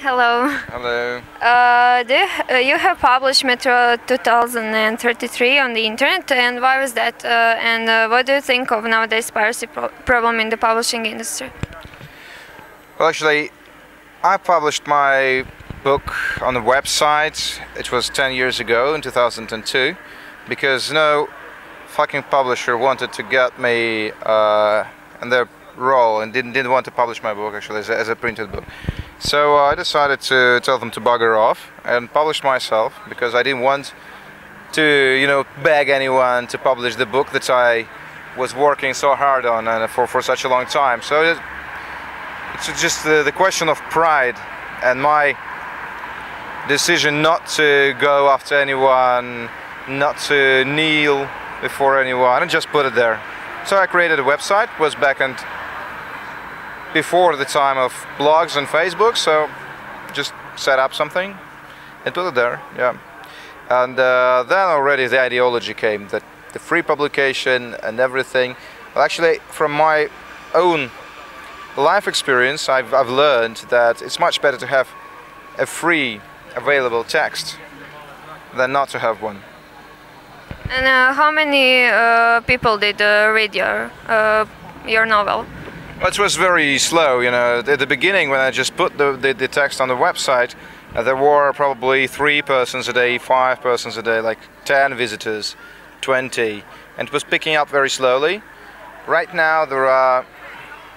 Hello. Hello. You have published Metro 2033 on the internet, and why was that? And what do you think of nowadays piracy problem in the publishing industry? Well, actually, I published my book on the website. It was 10 years ago, in 2002, because no fucking publisher wanted to get me in their role and didn't want to publish my book actually as a printed book. So I decided to tell them to bugger off and publish myself, because I didn't want to, beg anyone to publish the book that I was working so hard on and for such a long time. So it's just the question of pride and my decision not to go after anyone, not to kneel before anyone, and just put it there. So I created a website. It was back and before the time of blogs and Facebook, so just set up something and put it there, yeah. And then already the ideology came, that the free publication and everything. Well, actually, from my own life experience, I've learned that it's much better to have a free available text than not to have one. And how many people did read your novel? Well, it was very slow, At the beginning, when I just put the text on the website, there were probably 3 persons a day, 5 persons a day, like 10 visitors, 20, and it was picking up very slowly. Right now there are,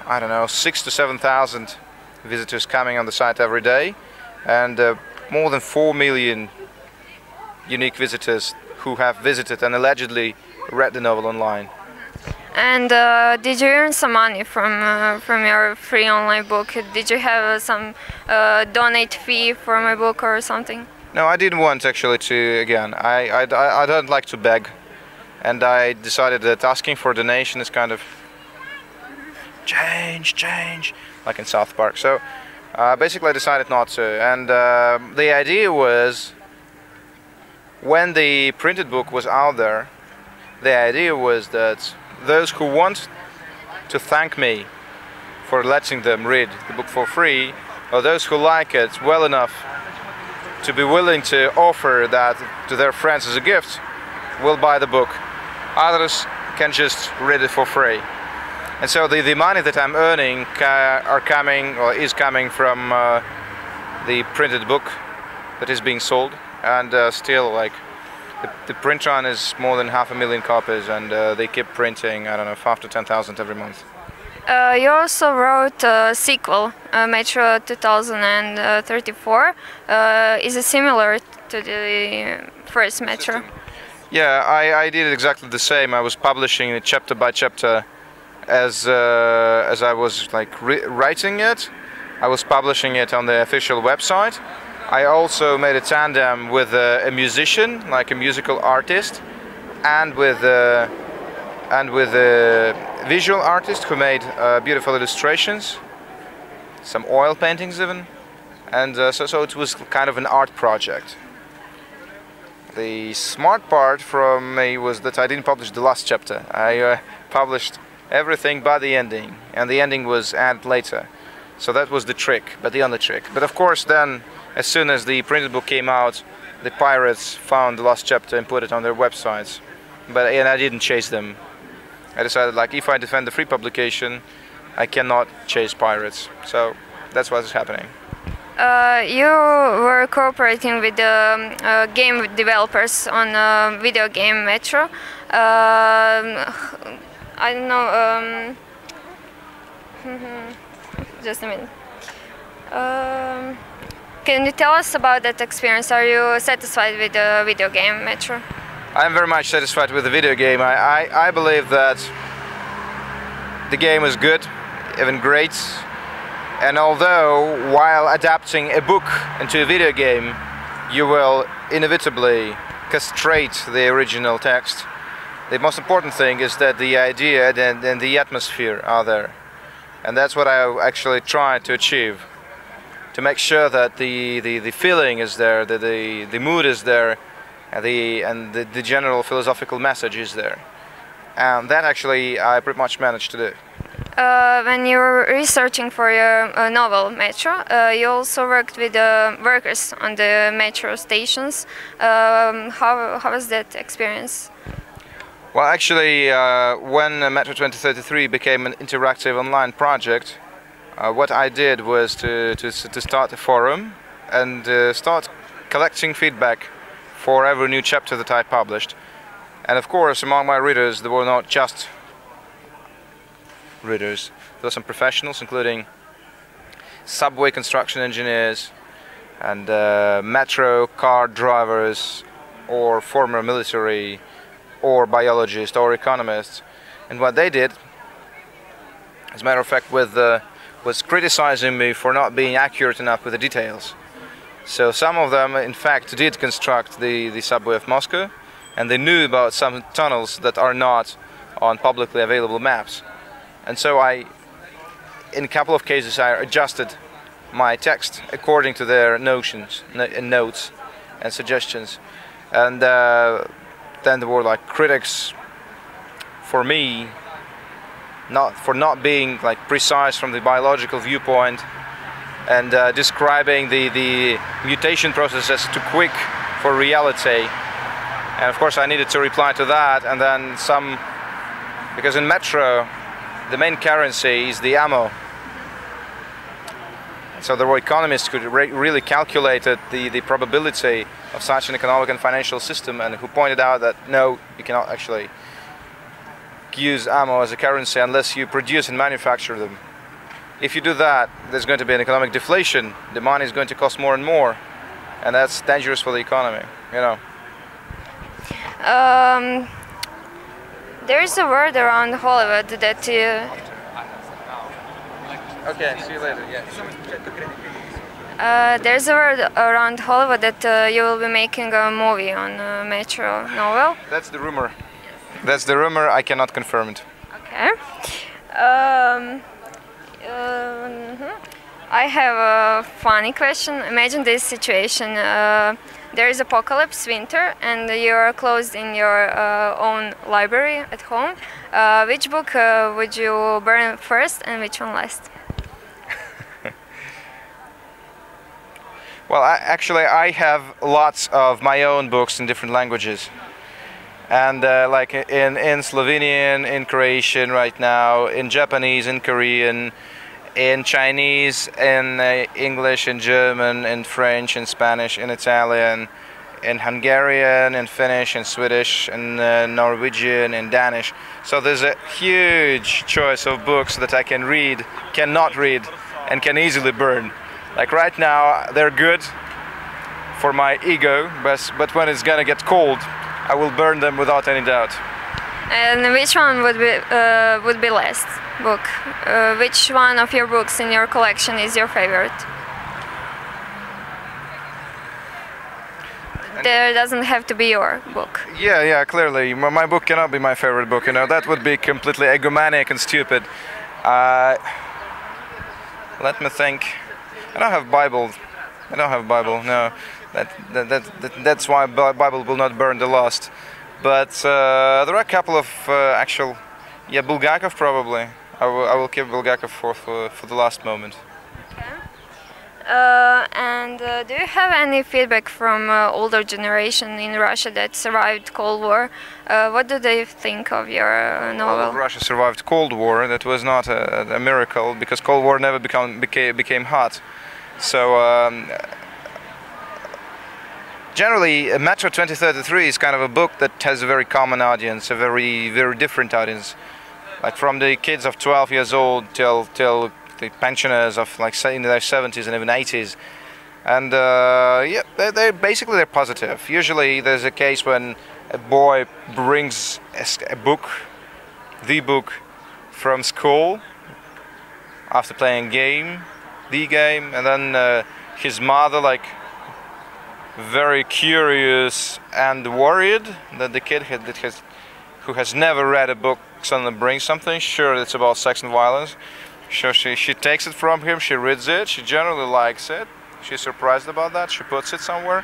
I don't know, 6,000 to 7,000 visitors coming on the site every day, and more than 4 million unique visitors who have visited and allegedly read the novel online. And did you earn some money from your free online book? Did you have some donate fee for my book or something? No, I didn't want actually to, again, I don't like to beg, and I decided that asking for a donation is kind of change, like in South Park. So basically I decided not to, and the idea was, when the printed book was out there, the idea was that those who want to thank me for letting them read the book for free, or those who like it well enough to be willing to offer that to their friends as a gift, will buy the book. Others can just read it for free. And so the money that I'm earning is coming from the printed book that is being sold, and still, like, the print run is more than 500,000 copies, and they keep printing, I don't know, 5,000 to 10,000 every month. You also wrote a sequel, Metro 2034. Is it similar to the first Metro? Yeah, I did exactly the same. I was publishing it chapter by chapter as I was writing it. I was publishing it on the official website. I also made a tandem with a musician, like a musical artist, and with a visual artist who made beautiful illustrations, some oil paintings even, and so it was kind of an art project. The smart part from me was that I didn't publish the last chapter. I published everything but the ending, and the ending was added later. So that was the trick, but the only trick. But of course then, as soon as the printed book came out, the pirates found the last chapter and put it on their websites. And I didn't chase them. I decided, like, if I defend the free publication, I cannot chase pirates. So that's what's happening. You were cooperating with game developers on video game Metro. I don't know. Just a minute. Can you tell us about that experience? Are you satisfied with the video game Metro? I'm very much satisfied with the video game. I believe that the game is good, even great. And although while adapting a book into a video game, you will inevitably castrate the original text, the most important thing is that the idea and the atmosphere are there. And that's what I actually try to achieve, to make sure that the feeling is there, that the mood is there, and the general philosophical message is there. And that actually I pretty much managed to do. When you were researching for your novel Metro, you also worked with workers on the metro stations. How was that experience? Well, actually, when Metro 2033 became an interactive online project, what I did was to start a forum and start collecting feedback for every new chapter that I published. And of course, among my readers, there were not just readers. There were some professionals, including subway construction engineers and metro car drivers, or former military, or biologists, or economists. And what they did, as a matter of fact, was criticizing me for not being accurate enough with the details. So some of them, in fact, did construct the subway of Moscow, and they knew about some tunnels that are not on publicly available maps. And so in a couple of cases, I adjusted my text according to their notions, notes and suggestions. And then there were like critics for me, for not being like precise from the biological viewpoint, and describing the mutation process as too quick for reality. And of course I needed to reply to that, and then some, because in Metro the main currency is the ammo. So there were economists who really calculated the probability of such an economic and financial system, and who pointed out that no, you cannot actually use ammo as a currency unless you produce and manufacture them. If you do that, there's going to be an economic deflation. The money is going to cost more and more, and that's dangerous for the economy, you know. There's a word around Hollywood that Okay, see you later. Yeah. there's a word around Hollywood that you will be making a movie on Metro novel. That's the rumor. That's the rumor. I cannot confirm it. Okay. I have a funny question. Imagine this situation. There is apocalypse, winter, and you are closed in your own library at home. Which book would you burn first and which one last? Well, I have lots of my own books in different languages. And like in Slovenian, in Croatian right now, in Japanese, in Korean, in Chinese, in English, in German, in French, in Spanish, in Italian, in Hungarian, in Finnish, in Swedish, in Norwegian, in Danish. So there's a huge choice of books that I can read, cannot read, and can easily burn. Like right now, they're good for my ego, but when it's gonna get cold, I will burn them without any doubt. And which one would be last book? Which one of your books in your collection is your favorite? There doesn't have to be your book. Yeah, clearly. My book cannot be my favorite book, you know. That would be completely egomaniac and stupid. Let me think. I don't have Bible. No. That's why Bible will not burn the last. But there are a couple of actual, Bulgakov probably. I will keep Bulgakov for the last moment. Okay. And do you have any feedback from older generation in Russia that survived Cold War? What do they think of your novel? Well, Russia survived Cold War. That was not a miracle, because Cold War never became hot. So. Generally, Metro 2033 is kind of a book that has a very common audience, a very different audience. Like from the kids of 12 years old till the pensioners of like say in their 70s and even 80s. And they're positive. Usually there's a case when a boy brings a book, the book, from school after playing the game, and then his mother very curious and worried that the kid who has never read a book suddenly brings something. Sure, it's about sex and violence. So she takes it from him, she reads it, she generally likes it, she's surprised about that, she puts it somewhere,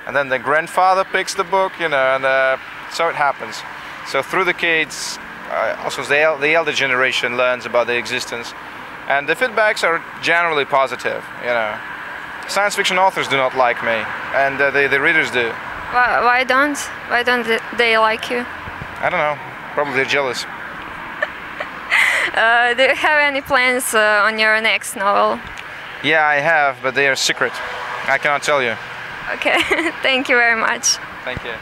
and then the grandfather picks the book, you know, and so it happens. So through the kids, also the elder generation learns about their existence, and the feedbacks are generally positive. You know, science fiction authors do not like me, and the readers do. Why don't they like you? I don't know. Probably they're jealous. Do you have any plans on your next novel? Yeah, I have, but they are secret. I cannot tell you. Okay, thank you very much. Thank you.